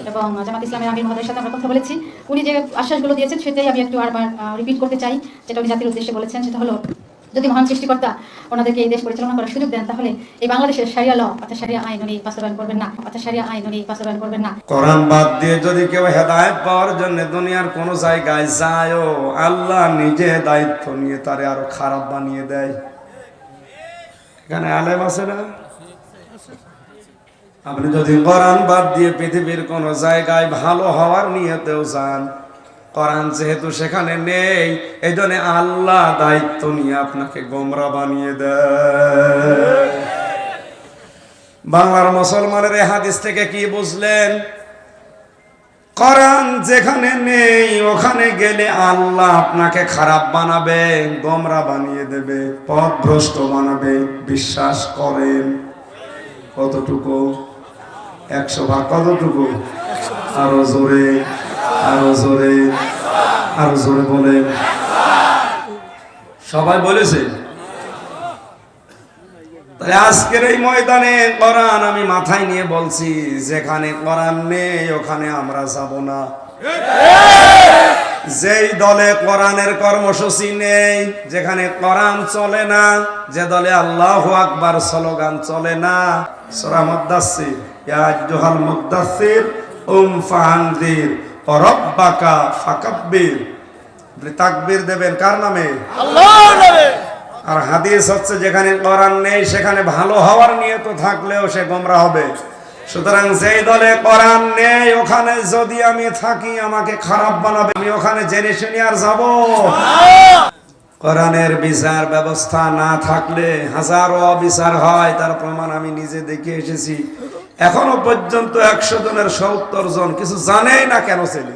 এবং জামাত ইসলামের আমির মহোদয়ের সাথে আমরা কথা বলেছি। উনি যে আশ্বাসগুলো দিয়েছেন সেটাই আমি একটু আবার রিপিট করতে চাই, যেটা উনি জাতির উদ্দেশ্যে বলেছেন। সেটা হলো, যদি মহান সৃষ্টিকর্তা ওনাদেরকে এই দেশ পরিচালনা করার সুযোগ দেন, তাহলে এই বাংলাদেশের শারিয়া ল অর্থাৎ শারিয়া আইন উনি বাস্তবায়ন করবেন না। কোরআন বাদ দিয়ে যদি কেউ হেদায়েত পাওয়ার জন্য দুনিয়ার কোন জায়গায় যায়ও, আল্লাহ নিজে দায়িত্ব নিয়ে তারে আরো খারাপ বানিয়ে দেয়। এখানে আলেম আছে না? আপনি যদি কোরআন বাদ দিয়ে পৃথিবীর কোন জায়গায় ভালো হওয়ার নিয়তেও যান, কোরআন যেহেতু সেখানে নেই, এই জন্য আল্লাহ দায়িত্ব নিয়ে আপনাকে গোমরা বানিয়ে দেয়। বাংলার মুসলমানের এই হাদিস থেকে কি বুঝলেন? কোরআন যেখানে নেই ওখানে গেলে আল্লাহ আপনাকে খারাপ বানাবে, গোমরা বানিয়ে দেবে, পথভ্রষ্ট বানাবে। বিশ্বাস করেন? কতটুকু? 100 ভাগ কতটুকু? আরো জোরে, আরো জোরে, আরো জোরে বলেন। সবাই বলেছে? তাই আজকের এই ময়দানে কোরআন আমি মাথায় নিয়ে বলছি, যেখানে কোরআন নেই ওখানে আমরা যাব না। যেই দলে কোরআনের কর্মসূচি নেই, যেখানে কোরআন চলে না, যে দলে আল্লাহু আকবার স্লোগান চলে না, সূরা মুদ্দাসসির, ইয়া আইয়ুহাল মুদ্দাসসির ফাআনযির ওয়া রাব্বাকা ফাকাব্বির। আপনি তাকবীর দেবেন কার নামে? আল্লাহর নামে। আর হাদিস হচ্ছে, যেখানে কোরআন নেই সেখানে ভালো হওয়ার নিয়ত থাকলেও সে গোমরা হবে। সুতরাং যেই দলে কোরআন নেই ওখানে যদি আমি থাকি আমাকে খারাপ বানাবে, আমি ওখানে জেনে শুনে আর যাব? কোরআনের বিচার ব্যবস্থা না থাকলে হাজারো অবিচার হয়, তার প্রমাণ আমি নিজে দেখে এসেছি। এখনো পর্যন্ত 100 জনের 70 জন কিছু জানেই না কেন ছেলে,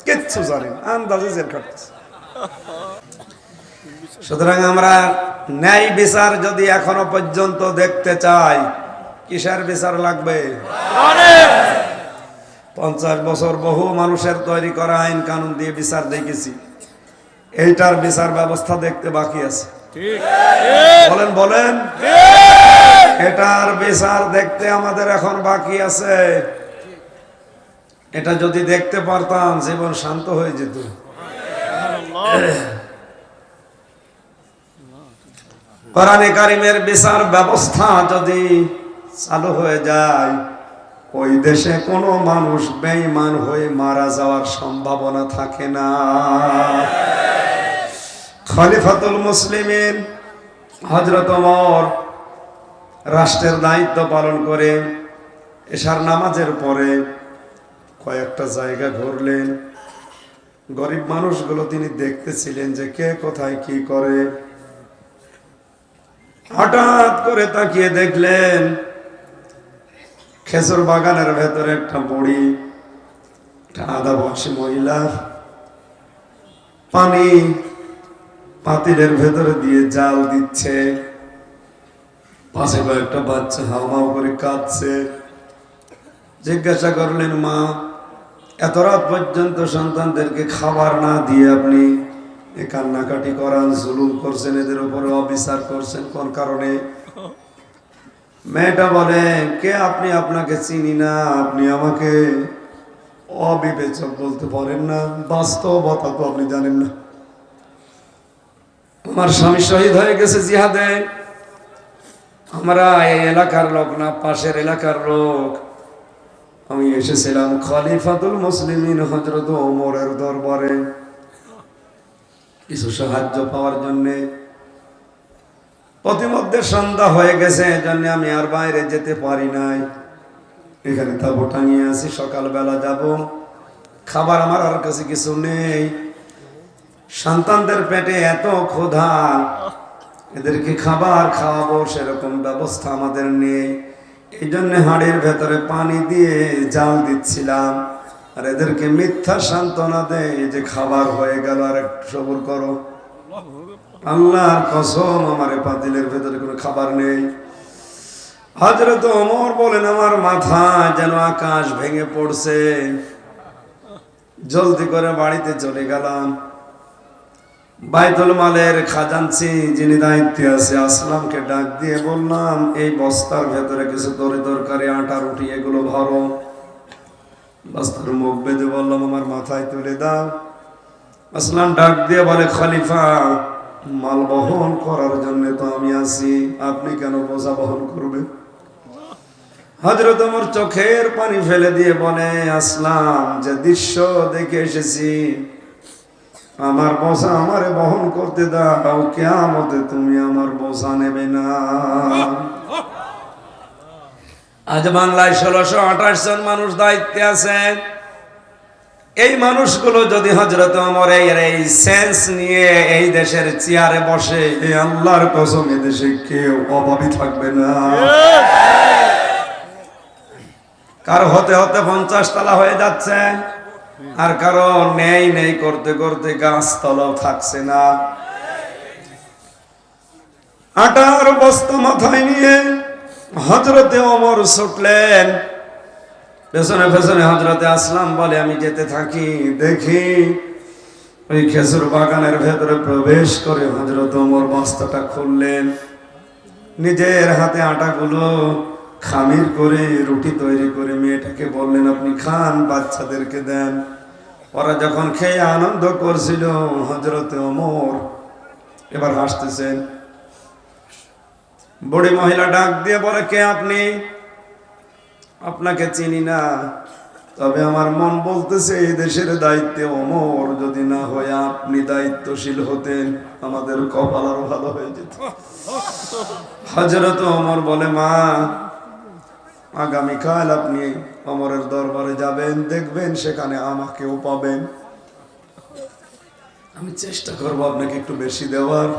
কিচ্ছু জানে না, আন্দাজে জেল কাটতেছে। সুতরাং আমরা ন্যায় বিচার যদি এখনো পর্যন্ত দেখতে চাই, কিসের বিচার লাগবে? 50 বছর বহু মানুষের তৈরি করা আইন কানুন দিয়ে বিচার দেখেছি, এইটার বিচার ব্যবস্থা দেখতে বাকি আছে। বলেন বলেন, এটার বিচার দেখতে আমাদের এখন বাকি আছে। এটা যদি দেখতে পারতাম জীবন শান্ত হয়ে যেত। কোরআনে কারিমের বিচার ব্যবস্থা যদি চালু হয়ে যায়, ওই দেশে কোনো মানুষ বেঈমান হয়ে মারা যাওয়ার সম্ভাবনা থাকে না। খলিফাতুল মুসলিমিন হযরত ওমর রাষ্ট্রের দায়িত্ব পালন করে এশার নামাজের পরে কয়েকটা জায়গা ঘুরলেন। গরিব মানুষগুলো তিনি দেখতেছিলেন যে কে কোথায় কি করে। হঠাৎ করে তাকিয়ে দেখলেন খেজুর বাগানের ভেতরে একটা বুড়ি, একটা আধা বয়সী মহিলা পানি পাতিলের ভেতরে দিয়ে জাল দিচ্ছে। পাশে কয়েকটা বাচ্চা হাউমাউ করে কাঁদছে। জিজ্ঞাসা করলেন, মা, এত রাত পর্যন্ত সন্তানদেরকে খাবার না দিয়ে আপনি এ কান্নাকাটি করান, জুলুম করছেন, এদের উপরে অবিচার করছেন কোন কারণে? মেয়েটা বলে, কে আপনি? আপনাকে চিনি না, আপনি আমাকে অবিবেচক বলতে পারেন না, বাস্তবতা তো আপনি জানেন না। আমার স্বামী শহীদ হয়ে গেছে জিহাদে, আমরা এই এলাকার লোক না, পাশের এলাকার লোক। আমি এসেছিলাম খলিফাতুল মুসলিমিন হযরত ওমরের দরবারে কিছু সাহায্য পাওয়ার জন্য। প্রতিমধ্যে সন্ধ্যা হয়ে গেছে, এজন্য আমি আর বাইরে যেতে পারি নাই, এখানে তাবু টাঙিয়ে আছি, সকালবেলা যাব। খাবার আমার আর কাছে কিছু নেই, সন্তানদের পেটে এত ক্ষুধা, এদেরকে খাবার খাওয়াবো সেরকম ব্যবস্থা আমাদের নেই। এই জন্য হাঁড়ির ভেতরে পানি দিয়ে জাল দিচ্ছিলাম, আর এদেরকে মিথ্যা সান্ত্বনা দেয় যে খাবার হয়ে গেল, আর একটু সবুর করো। আল্লাহর কসম, আমার পাতিলের ভেতরে কোনো খাবার নেই। হযরত ওমর বলেন, আমার মাথা যেন আকাশ ভেঙে পড়ছে। জলদি করে বাড়িতে চলে গেলাম। বাইতুল মালের খাজানচি যিনি দায়িত্বে আছে আসলামকে ডাক দিয়ে বললাম, এই বস্তার ভেতরে কিছু তরি তরকারি, আটা, রুটি এগুলো ভরো। বস্তার মুখ বেঁধে বললাম আমার মাথায় তুলে দাও। আসলাম ডাক দিয়ে বলে, খলিফা মাল বহন করার জন্য তো আমি আছি, আপনি কেন বোঝা বহন করবেন? হযরত ওমর চোখের পানি ফেলে দিয়ে বলে, আসলাম যে দৃশ্য দেখে এসেছি, আমার বোঝা আমারে বহন করতে দাও, কিয়ামতে তুমি আমার বোঝা নেবে না। আজ বাংলায় 1628 জন মানুষ দায়িত্বে আছে। এই মানুষগুলো যদি হযরত ওমরের এই সেন্স নিয়ে এই দেশের চেয়ারে বসে, এই আল্লাহর কসম এ দেশে কেউ অভাবী থাকবে না। কারো হতে হতে 50 তলা হয়ে যাচ্ছে, আর কারো নেই নেই করতে করতে গাছতলাও থাকছে না। আটার বস্তা মাথায় নিয়ে হযরতে ওমর ছুটলেন, পেছনে পেছনে হযরতে আসলাম বলে আমি যেতে থাকি। দেখি ওই খেজুর বাগানের ভেতরে প্রবেশ করে হযরত ওমর বস্তাটা খুললেন, নিজের হাতে আটাগুলো খামির করে রুটি তৈরি করে মেয়েটাকে বললেন, আপনি খান, বাচ্চাদেরকে দেন। ওরা যখন খেয়ে আনন্দ করছিল, হযরতে ওমর এবার হাসতেছেন। বুড়ি মহিলা ডাক দিয়ে বলে, কে আপনি? আপনাকে চিনি না, তবে আমার মন বলতেছে এই দেশের দায়িত্বে ওমর যদি না হয়ে আপনি দায়িত্বশীল হতেন, আমাদের কপাল আরো ভালো হয়ে যেত। হযরত ওমর বলে, মা আগামীকাল আপনি ওমরের দরবারে যাবেন, দেখবেন সেখানে আমাকেও পাবেন। আমি চেষ্টা করবো আপনাকে একটু বেশি দেওয়ার।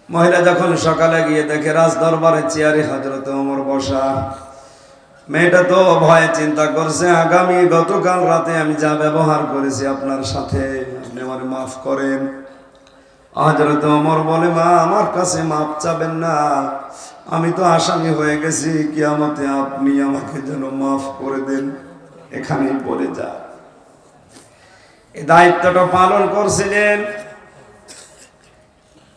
মহিলা যখন সকালে গিয়ে দেখে রাজ দরবারে চেয়ারে হযরত ওমর বসা, মেয়েটা তো ভয়ে চিন্তা করছে, গতকাল রাতে আমি যা ব্যবহার করেছি আপনার সাথে, আপনি আমার মাফ করেন। হযরত ওমর বলে, মা আমার কাছে মাফ চাবেন না, আমি তো আসামি হয়ে গেছি, কিয়ামতে আপনি আমাকে যেন মাফ করে দেন, এখানেই পড়ে যা। এই দায়িত্বটা পালন করছিলেন।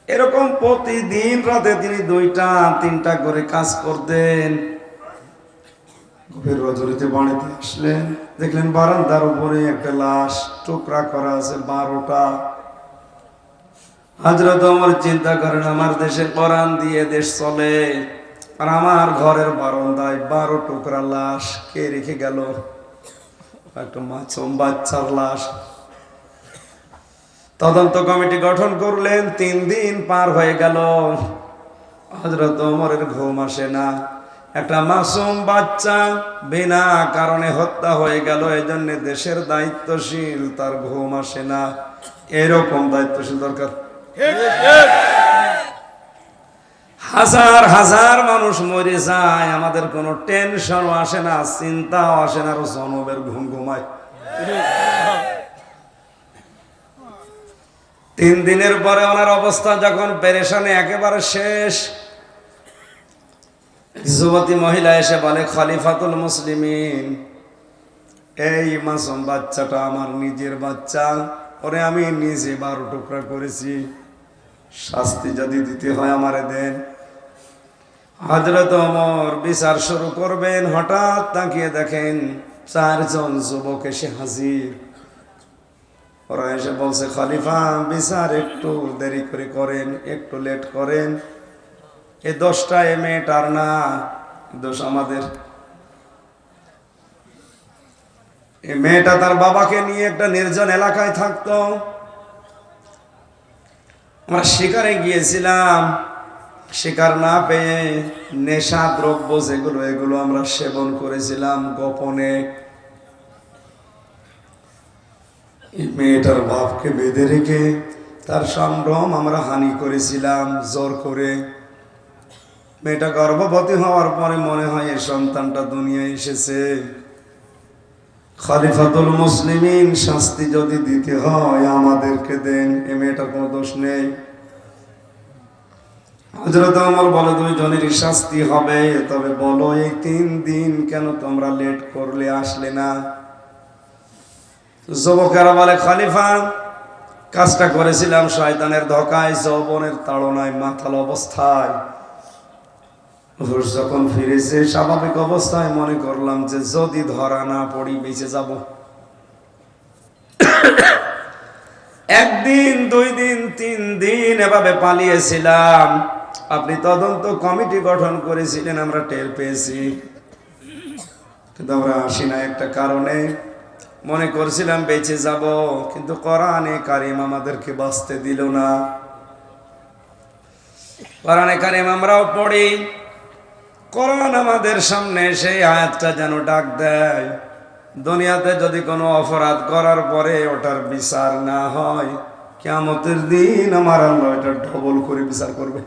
এরকম প্রতিদিন রাতে তিনি 2টা-3টা করে কাজ করতেন। গভীর রজনীতে বাড়িতে আসলেন, দেখলেন বারান্দার উপরে একটা লাশ টুকরা করা আছে 12টা। হযরত ওমর চিন্তা করেন, আমার দেশে কোরআন দিয়ে দেশ চলে, আর আমার ঘরের বারান্দায় 12 টুকরা লাশ কে রেখে গেল? একটা মাসুম বাচ্চার লাশ। তদন্ত কমিটি গঠন করলেন। 3 দিন পার হয়ে গেল, হযরত ওমরের ঘুম আসে না। একটা মাসুম বাচ্চা বিনা কারণে হত্যা হয়ে গেল, এজন্য দেশের দায়িত্বশীল তার ঘুম আসে না। এরকম দায়িত্বশীল দরকার। হাজার হাজার মানুষ মরে যায়, আমাদের কোনো টেনশনও আসে না, চিন্তাও আসে না, আর জনমের ঘুম ঘুমায়। 3 দিনের পরে ওনার অবস্থা যখন পেরেশানে একেবারে শেষ, যুবতী মহিলা এসে বলে, খলিফাতুল মুসলিমিন, এই মাসুম বাচ্চাটা আমার নিজের বাচ্চা, ওরে আমি নিজে 12 টুকরা করেছি, শাস্তি যদি দিতে হয় আমারে দেন। হযরত ওমর বিচার শুরু করবেন, হঠাৎ তাকিয়ে দেখেন 4 জন যুবক এসে হাজির। ওরা এসে বলছে, খলিফা বিচার একটু দেরি করে করেন, একটু লেট করেন, এই দোষটা এ মেয়েটার না, দোষ আমাদের। এই মেয়েটা তার বাবাকে নিয়ে একটা নির্জন এলাকায় থাকতো, আমরা শিকারে গিয়েছিলাম, শিকার না পেয়ে নেশা দ্রব্য যেগুলো এগুলো আমরা সেবন করেছিলাম গোপনে। এই মেয়েটার বাপকে বেঁধে রেখে তার সম্ভ্রম আমরা হানি করেছিলাম জোর করে। মেয়েটা গর্ভবতী হওয়ার পরে মনে হয় এই সন্তানটা দুনিয়ায় এসেছে। খলিফাতুল মুসলিমিন, শাস্তি যদি দিতে হয় আমাদেরকে দেন, এই মেয়েটার কোনো দোষ নেই। হযরত ওমর বলে, 2 জনেরই শাস্তি হবে, তবে বলো এই 3 দিন কেন তোমরা লেট করলে, আসলে না? যুবকেরা বলে, খলিফা কাজটা করেছিলাম শয়তানের ধোকায়, যৌবনের তাড়নায়, মাতাল অবস্থায়। হুশ যখন ফিরেছে স্বাভাবিক অবস্থায় মনে করলাম যে যদি ধরা না পড়ি বেঁচে যাব। একদিন, 2 দিন, 3 দিন এভাবে পালিয়েছিলাম। আপনি তদন্ত কমিটি গঠন করেছিলেন, আমরা টের পেয়েছি, কিন্তু আমরা আসি না একটা কারণে। মনে করছিলাম বেঁচে যাব, কিন্তু কোরআনে কারিম আমাদেরকে বাঁচতে দিল না। কোরআনে কারিম আমরাও পড়ি, কোরআন আমাদের সামনে সেই আয়াতটা যেন ডাক দেয়, দুনিয়াতে যদি কোনো অপরাধ করার পরে ওটার বিচার না হয়, কিয়ামতের দিন আমার আল্লাহ এটা ডবল করে বিচার করবে।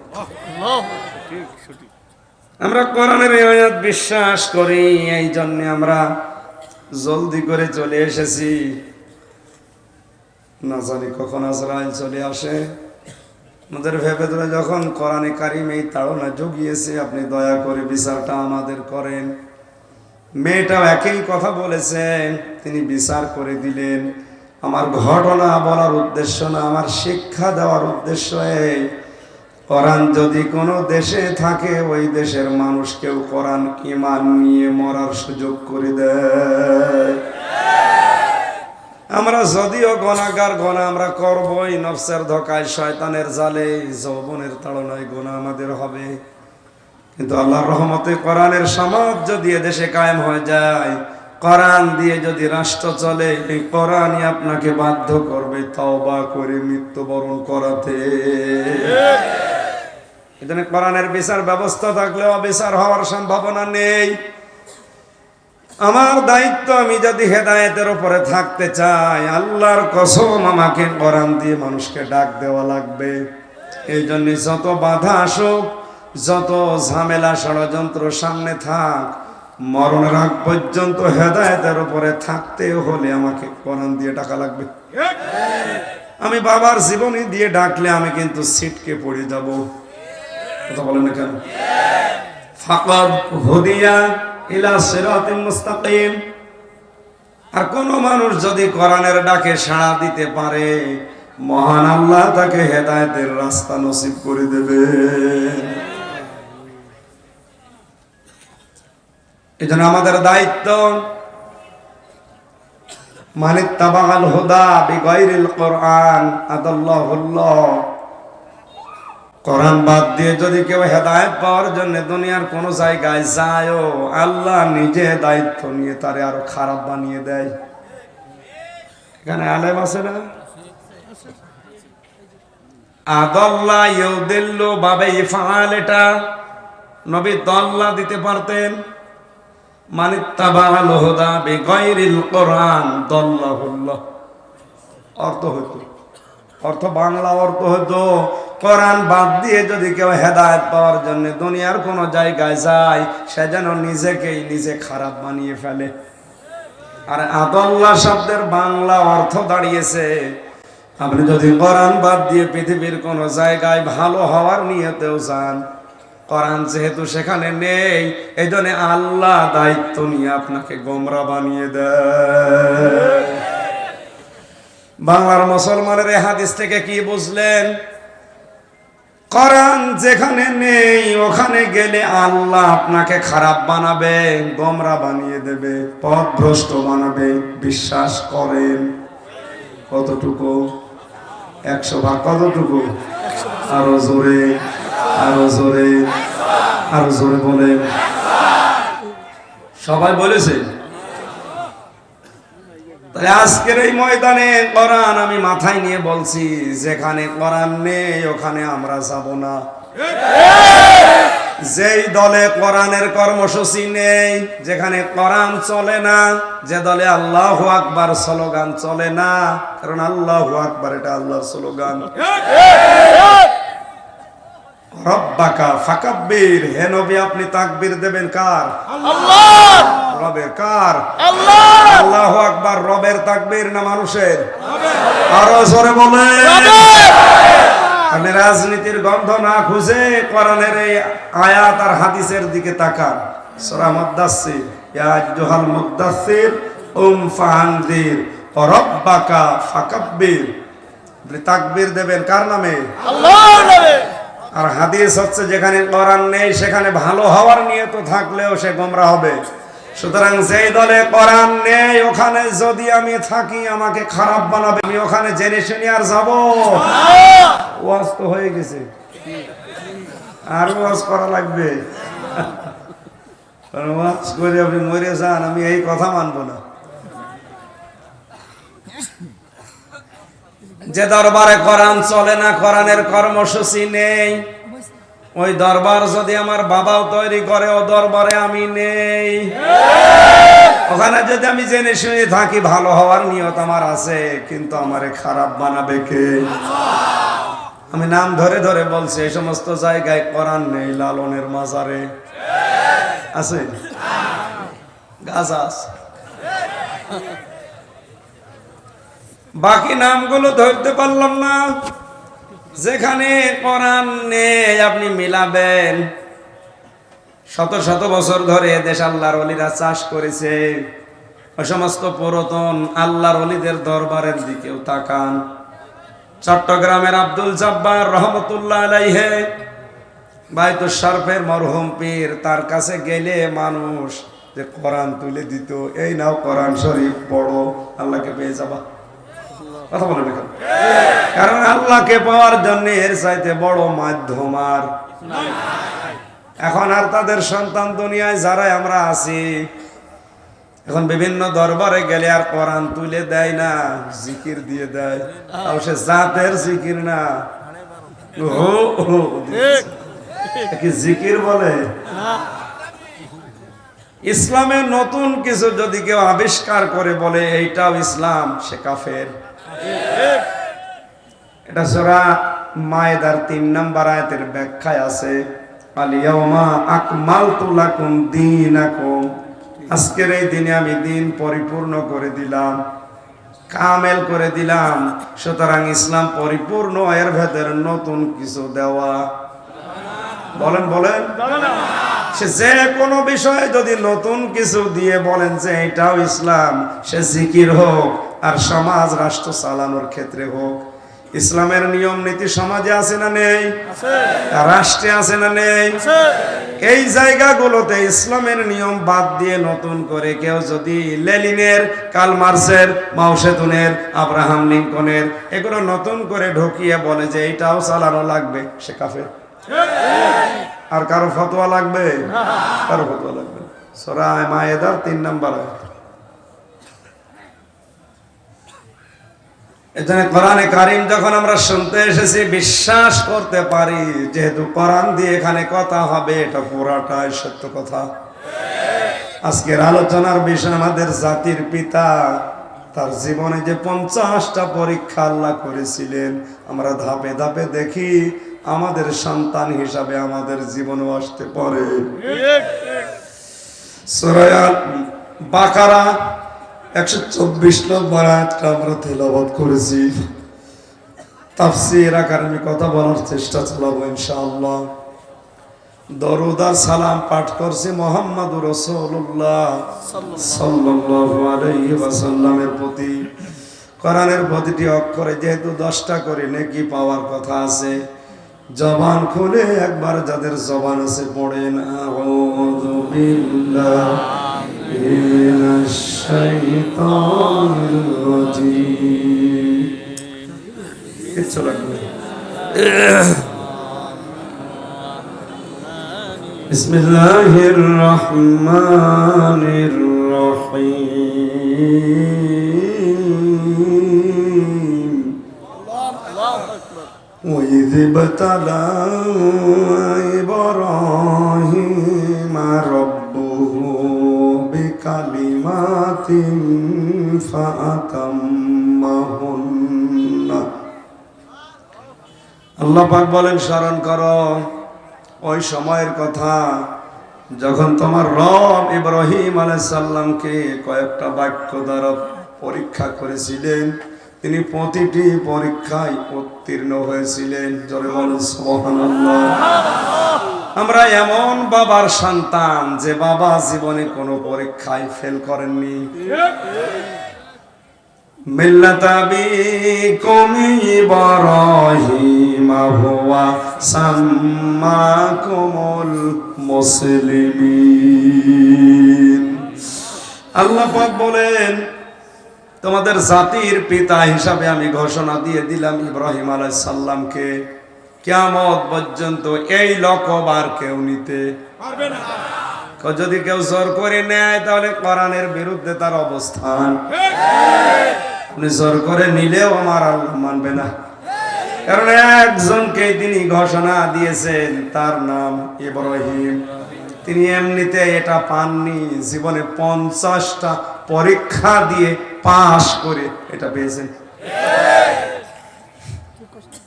আমরা কোরআনের এই আয়াত বিশ্বাস করি, এই জন্য আমরা জলদি করে চলে এসেছি। না জানি কখন আজরাইল চলে আসে। আমাদের ভেবে ধরে যখন কোরআনে কারিম এই তাড়না জুগিয়েছে, আপনি দয়া করে বিচারটা আমাদের করেন। মেয়েটাও একই কথা বলেছেন, তিনি বিচার করে দিলেন। আমার ঘটনা বলার উদ্দেশ্য না, আমার শিক্ষা দেওয়ার উদ্দেশ্য এই, কোরআন যদি কোনো দেশে থাকে ওই দেশের মানুষকেও কোরআন ঈমান নিয়ে মরার সুযোগ করে দেয়। আমরা যদিও গুনাহগার, গুনাহ আমরা করবই, নফসের ধোঁকায়, শয়তানের জালে, যৌবনের তাড়নায় গুনাহ আমাদের হবে, কিন্তু আল্লাহর রহমতে কোরআনের সমাজ যদি এদেশে কায়েম হয়ে যায়, কোরআন দিয়ে যদি রাষ্ট্র চলে, এই কোরআনই আপনাকে বাধ্য করবে তওবা করে মৃত্যুবরণ করাতে। এজন্য কোরআনের বিচার ব্যবস্থা থাকলেও অবিচার হওয়ার সম্ভাবনা নেই। আমার দায়িত্ব, আমি যদি হেদায়েতের উপরে থাকতে চাই, আল্লাহর কসম আমাকে কোরআন দিয়ে মানুষকে ডাক দেওয়া লাগবে। এই জন্য যত বাধা আসুক, যত ঝামেলা ষড়যন্ত্র সামনে থাক, মরণের আগ পর্যন্ত হেদায়েতের উপরে থাকতে হলে আমাকে কোরআন দিয়ে ডাকা লাগবে। আমি বাবার জীবনী দিয়ে ডাকলে আমি কিন্তু ছিটকে পড়ে যাব। কথা বলেন না কেন? ফাকাদ হুদিয়া ইলা সিরাতিন মুস্তাকিম। আর কোন মানুষ যদি কোরআনের ডাকে সাড়া দিতে পারে, মহান আল্লাহ তাকে হেদায়েতের রাস্তা নসিব করে দেবে। এজন্য আমাদের দায়িত্ব, মানিত্তাবাল হুদা বিগাইরিল কোরআন আদাল্লাহুল্লাহ। কোরআন বাদ দিয়ে যদি কেউ হেদায়েত পাওয়ার জন্য দুনিয়ার কোন জায়গায় যায়ও, আল্লাহ নিজে দায়িত্ব নিয়ে তারে আরো খারাপ বানিয়ে দেয়। এখানে আলেম আছে না? আদাল্লা ইউদিল্লু বাবে ইফআল, এটা নবী দল্লা দিতে পারতেন। মানিত্তাবাল হুদা বিগাইরিল কোরআন দল্লাহুল্লাহ। অর্থ বাংলা অর্থ হতো, কোরআন বাদ দিয়ে যদি কেউ হেদায়েত পাওয়ার জন্য দুনিয়ার কোন জায়গায় যায়, সে যেন নিজেকেই নিজে খারাপ বানিয়ে ফেলে। আর আদাল্লাহ শব্দের বাংলা অর্থ দাঁড়িয়েছে, আপনি যদি কোরআন বাদ দিয়ে পৃথিবীর কোন জায়গায় ভালো হওয়ার নিয়তেও যান, কোরআন যেহেতু সেখানে নেই, এই জন্য আল্লাহ দায়িত্ব নিয়ে আপনাকে গোমরা বানিয়ে দেয়। বাংলার মুসলমানের এই হাদিস থেকে কি বুঝলেন? কোরআন যেখানে নেই ওখানে গেলে আল্লাহ আপনাকে খারাপ বানাবে, গোমরা বানিয়ে দেবে, পথভ্রষ্ট বানাবে। বিশ্বাস করেন? কতটুকু? 100 ভাগ কতটুকু? আরো জোরে, আরো জোরে, আরো জোরে বলেন। সবাই বলেছে? তাহলে আজকের এই ময়দানে কোরআন আমি মাথায় নিয়ে বলছি, যেখানে কোরআন নেই ওখানে আমরা যাব না। যেই দলে কোরআনের কর্মসূচি নেই, যেখানে কোরআন চলে না, যে দলে আল্লাহু আকবার স্লোগান চলে না, কারণ আল্লাহু আকবার এটা আল্লাহর স্লোগান। রব্বাকা ফাকাব্বির, হে নবী আপনি তাকবীর দেবেন কার? আল্লাহ। রবের কার? আল্লাহ। আল্লাহু আকবার রবের তাকবীর না মানুষের? আরো জোরে বলেন। আপনি রাজনীতির গন্ধ না খুঁজে কোরআনের এই আয়াত আর হাদিসের দিকে তাকান। সূরা মুদ্দাসসির, ইয়া আইয়ুহাল মুদ্দাসসির ফাআনযির রব্বাকা ফাকাব্বির। আপনি তাকবীর দেবেন কার নামে? আল্লাহর নামে। আর হাদিস হচ্ছে যেখানে কোরআন নেই সেখানে ভালো হওয়ার নিয়ত থাকলেও সে গোমরা হবে। সুতরাং যেই দলে কোরআন নেই ওখানে যদি আমি থাকি আমাকে খারাপ বানাবে, আমি ওখানে জেনে শুনে আর যাব? ওয়াজ তো হয়ে গেছে, আর ওয়াজ করা লাগবে? ওয়াজ করে আপনি মরে যান, আমি এই কথা মানবো না। যে দরবারে কোরআন চলে না, কোরআনের কর্মসূচি নেই, ওই দরবার যদি আমার বাবাও তৈরি করে, ও দরবারে আমি নেই। ওখানে যদি আমি জেনে শুনে থাকি, ভালো হওয়ার নিয়ত আমার আছে, কিন্তু আমারে খারাপ বানাবে কে? আমি নাম ধরে ধরে বলছি, এই সমস্ত জায়গায় কোরআন নেই। লালনের মাজারে আছে, গাছ আছে, বাকি নামগুলো ধরতে পারলাম না। যেখানে কোরআন নেই আপনি মিলাবেন। শত শত বছর ধরে দেশ আল্লাহর ওলিরা চাষ করেছে, ওই সমস্ত পুরাতন আল্লাহর ওলিদের দরবারের দিকেও তাকান। চট্টগ্রামের আব্দুল জব্বার রহমতুল্লাহ আলাইহি বাইতুশ শরফের মরহুম পীর, তার কাছে গেলে মানুষ যে কোরআন তুলে দিত, এই নাও কোরআন শরীফ পড়ো, আল্লাহকে পেয়ে যাবা। কথা বলেন এখন, কারণ আল্লাহকে পাওয়ার জন্য এর চাইতে বড় মাধ্যম আর এখন আর তাদের সন্তান দুনিয়ায় যারাই আমরা আছি, এখন বিভিন্ন দরবারে গেলে আর কোরআন তুলে দেয় না, জিকির দিয়ে দেয়। তাও সে জাতের জিকির না, কি জিকির বলে? ইসলামে নতুন কিছু যদি কেউ আবিষ্কার করে বলে এইটাও ইসলাম, সে কাফের। এটা সূরা মায়েদার 3 নম্বর আয়াতের ব্যাখ্যায় আছে, আল-ইয়াওমা আকমালতু লাকুম দীনাকুম, আজকের এই দিনে আমি দিন পরিপূর্ণ করে দিলাম, কামেল করে দিলাম। সুতরাং ইসলাম পরিপূর্ণ, এর ভেতরে নতুন কিছু দেওয়া। বলেন বলেন, সে যে কোনো বিষয়ে যদি নতুন কিছু দিয়ে বলেন যে এটাও ইসলাম, সে জিকির হোক আর সমাজ রাষ্ট্র চালানোর ক্ষেত্রে হোক, ইসলামের নিয়ম নীতি সমাজে আছে না নেই? রাষ্ট্রে আছে না নেই? এই জায়গাগুলোতে ইসলামের নিয়ম বাদ দিয়ে নতুন করে কেউ যদি লেনিনের, কার্ল মার্ক্সের, মাও সেতুনের, আব্রাহাম লিঙ্কনের এগুলো নতুন করে ঢুকিয়ে বলে যে এইটাও চালানো লাগবে, সে কাফের। আর কারো ফতোয়া লাগবে? কারো ফতোয়া লাগবে। সূরা মায়েদার 3 নম্বর আয়াত। এজন্য কোরআনে কারীম যখন আমরা শুনতে এসেছি, বিশ্বাস করতে পারি যেহেতু কোরআন দিয়ে এখানে কথা হবে, এটা পুরাটাই সত্য কথা। আজকের আলোচনার বিষয় আমাদের জাতির পিতা, তার জীবনে যে 50টা পরীক্ষা আল্লাহ করেছিলেন, আমরা ধাপে ধাপে দেখি আমাদের সন্তান হিসাবে আমাদের জীবনও আসতে পারে। সূরা বাকারা 124 নম্বর আয়াতটা আমরা তেলাওয়াত করেছি। তাফসীর আকারে আমি কথা বলার চেষ্টা চালাবো ইনশাআল্লাহ। দরুদ আর সালাম পাঠ করছি মুহাম্মদুর রাসূলুল্লাহ সাল্লাল্লাহু আলাইহি ওয়াসাল্লামের প্রতি। কোরআনের প্রতিটি অক্ষরে যেহেতু 10টা করে নেকি পাওয়ার কথা আছে, জবান খুলে একবার যাদের জবান আছে পড়েন আউযু বিল্লাহি মিনাশ শাইতানির রাজীম। কিচ্ছু লাগবে। বিসমিল্লাহির রহমানির রহিম। وإذ ابتلى إبراهيم ربه بكلمات فأتمهن। আল্লাহ পাক বলেন, স্মরণ করো ওই সময়ের কথা যখন তোমার রব ইব্রাহিম আলাইহিস সালামকে কয়েকটা বাক্য দ্বারা পরীক্ষা করেছিলেন, তিনি প্রতিটি পরীক্ষায় উত্তীর্ণ হয়েছিলেন। জোরে বলুন সুবহানাল্লাহ। আমরা এমন বাবার সন্তান যে বাবা জীবনে কোনো পরীক্ষায় ফেল করেননি। মিল্লাত আবিকুম ইব্রাহিম হুয়া সাম্মাকুমুল মুসলিমিন। আল্লাহ পাক বলেন, তোমাদের জাতির পিতা হিসাবে আমি ঘোষণা দিয়ে দিলাম ইব্রাহিম আলাইহিস সালামকে। কিয়ামত পর্যন্ত এই লকব আর কেউ নিতে পারবে না। যদি কেউ জোর করে নেয় তাহলে কোরআনের বিরুদ্ধে তার অবস্থান। আপনি জোর করে নিলেও আমার আল্লাহ মানবে না, কারণ একজনকে তিনি ঘোষণা দিয়েছেন, তার নাম ইব্রাহিম। তিনি এমনিতে এটা পাননি, জীবনে 50টা পরীক্ষা দিয়ে পাশ করে এটা পেয়েছেন।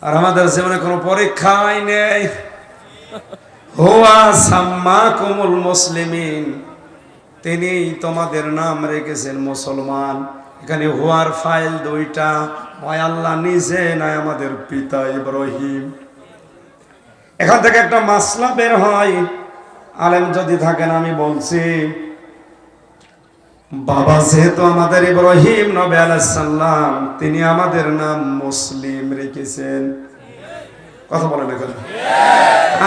আর আমাদের জীবনে কোনো পরীক্ষাই নেই। হুয়া সাম্মাকুমুল মুসলিমিন, তিনি তোমাদের নাম রেখেছেন মুসলমান। এখানে হুয়ার ফাইল দুইটা, হয় আল্লাহ নিজে, নয় আমাদের পিতা ইব্রাহিম। এখান থেকে একটা মাসলা বের হয়, আলেম যদি থাকেন আমি বলছি, বাবা যেহেতু আমাদের ইব্রাহিম নবী আলাইহিস সালাম, তিনি আমাদের নাম মুসলিম রেখেছেন। কথা বলেন এখন।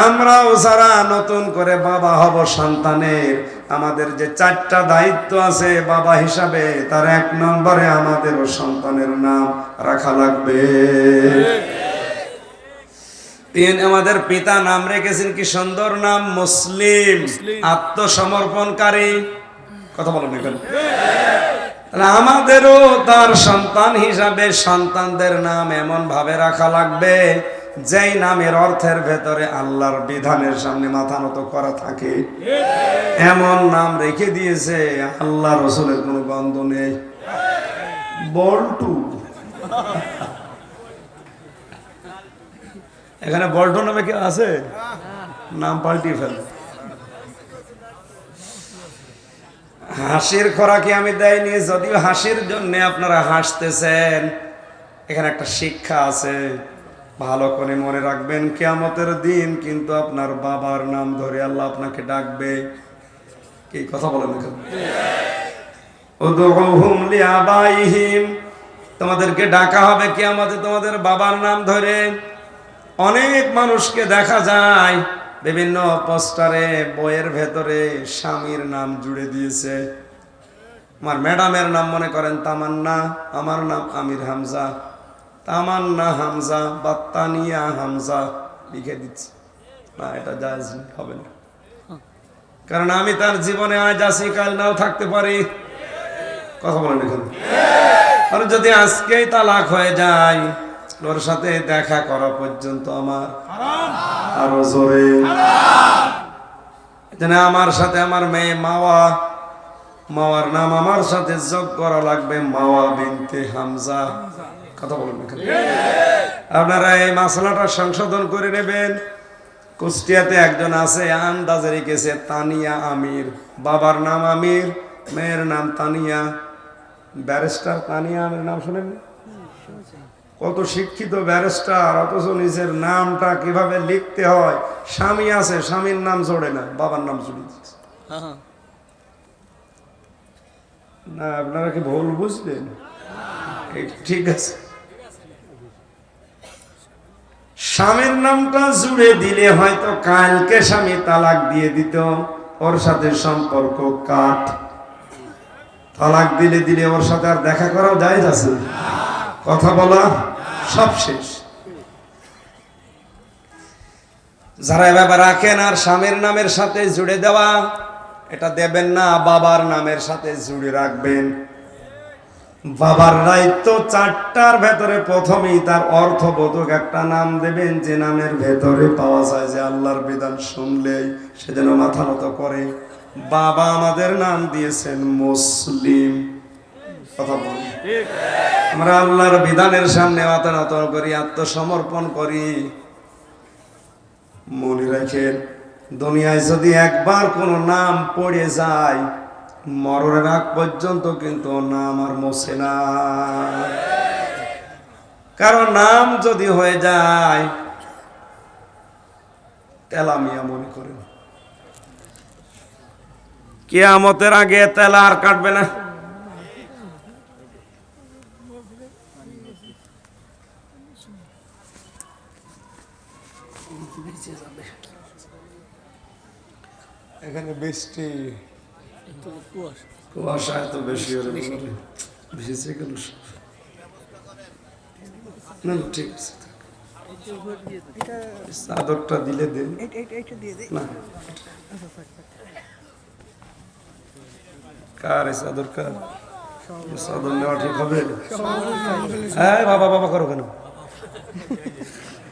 আমরাও যারা নতুন করে বাবা হব সন্তানের, আমাদের যে 4টা দায়িত্ব আছে বাবা হিসাবে, তার 1 নম্বরে আমাদেরও সন্তানের নাম রাখা লাগবে। আমাদের পিতা নাম রেখেছেন কি সুন্দর নাম, মুসলিম, আত্মসমর্পণকারী। কথা বলেন এখন। আমাদেরও তার সন্তান হিসাবে সন্তানদের নাম এমন ভাবে রাখা লাগবে যেই নামের অর্থের ভেতরে আল্লাহর বিধানের সামনে মাথা নত করা থাকে। এমন নাম রেখে দিয়েছে, আল্লাহ রসুলের কোনো গন্ধ নেই। বল্টু, এখানে বল্টু নামে কেউ আছে? নাম পাল্টিয়ে ফেল। হাসির খোরাকি আমি দেয়নি, যদিও হাসির জন্য আপনারা হাসতেছেন। এখানে একটা শিক্ষা আছে, ভালো করে মনে রাখবেন। কিয়ামতের দিন কিন্তু আপনার বাবার নাম ধরে আল্লাহ আপনাকে ডাকবে। কি কথা বলেন এখন? উদউহুম লিআবাইহিম, তোমাদেরকে ডাকা হবে কিয়ামতে তোমাদের বাবার নাম ধরে। অনেক মানুষকে দেখা যায় বিভিন্ন পোস্টারে, বইয়ের ভেতরে স্বামীর নাম জুড়ে দিয়েছে। আমার ম্যাডামের নাম মনে করেন তামান্না, আমার নাম আমির হামজা, তামান্না হামজা বা তানিয়া হামজা লিখে দিচ্ছে। না, এটা জায়েজ হবে না, কারণ আমি তার জীবনে আজ আছি, কাল নাও থাকতে পারি। কথা বলেন এখানে। আর যদি আজকেই তালাক হয়ে যায়, ওর সাথে দেখা করা পর্যন্ত আমার আরো জোরে আমার সাথে আমার মেয়ে মাওয়া, মাওয়ার নাম আমার সাথে যোগ করা লাগবে, মাওয়া বিনতে হামজা। কথা বলেন এখানে। আপনারা এই মাসলাটা সংশোধন করে নেবেন। কুষ্টিয়াতে একজন আছে, আন্দাজে রেখেছে তানিয়া আমির, বাবার নাম আমির, মেয়ের নাম তানিয়া। ব্যারিস্টার তানিয়া আমির নাম শুনেন? কত শিক্ষিত ব্যারিস্টার, অথচ নিজের নামটা কিভাবে লিখতে হয়। স্বামী আছে, স্বামীর নাম জোড়ে না, বাবার নাম জুড়ে দিচ্ছে। না, আপনারা কি ভুল বুঝলেন? ঠিক আছে, স্বামীর নামটা জুড়ে দিলে হয়তো কালকে স্বামী তালাক দিয়ে দিত, ওর সাথে সম্পর্ক কাট। তালাক দিলে ওর সাথে আর দেখা করাও জায়েজ আছে? কথা বলা সব শেষ। যারা এভাবে রাখেন আর স্বামীর নামের সাথে জুড়ে দেওয়া, এটা দেবেন না, বাবার নামের সাথে জুড়ে রাখবেন। বাবার দায়িত্ব 4টার ভেতরে প্রথমেই তার অর্থবোধক একটা নাম দেবেন, যে নামের ভেতরে পাওয়া যায় যে আল্লাহর বিধান শুনলেই সে যেন মাথা নত করে। বাবা আমাদের নাম দিয়েছেন মুসলিম। কথা বলি, আমরা আল্লাহর বিধানের সামনে মাথা নত করি, আত্মসমর্পণ করি। মনে রাখেন, দুনিয়ায় যদি একবার কোনো নাম পড়ে যায়, মরণের আগ পর্যন্ত কিন্তু নাম আর মোছে না। কারণ নাম যদি হয়ে যায় তেলামিয়া মনে করেন, কিয়ামতের আগে তেলা আর কাটবে না। এখানে বৃষ্টি কুয়াশা এত বেশি হলে বেশি কেন না ঠিক আছে চাদরটা দিলে দিন না কার এই চাদর কার চাদর নেওয়া ঠিক হবে হ্যাঁ বাবা বাবা করো কেন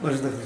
বসে দেখো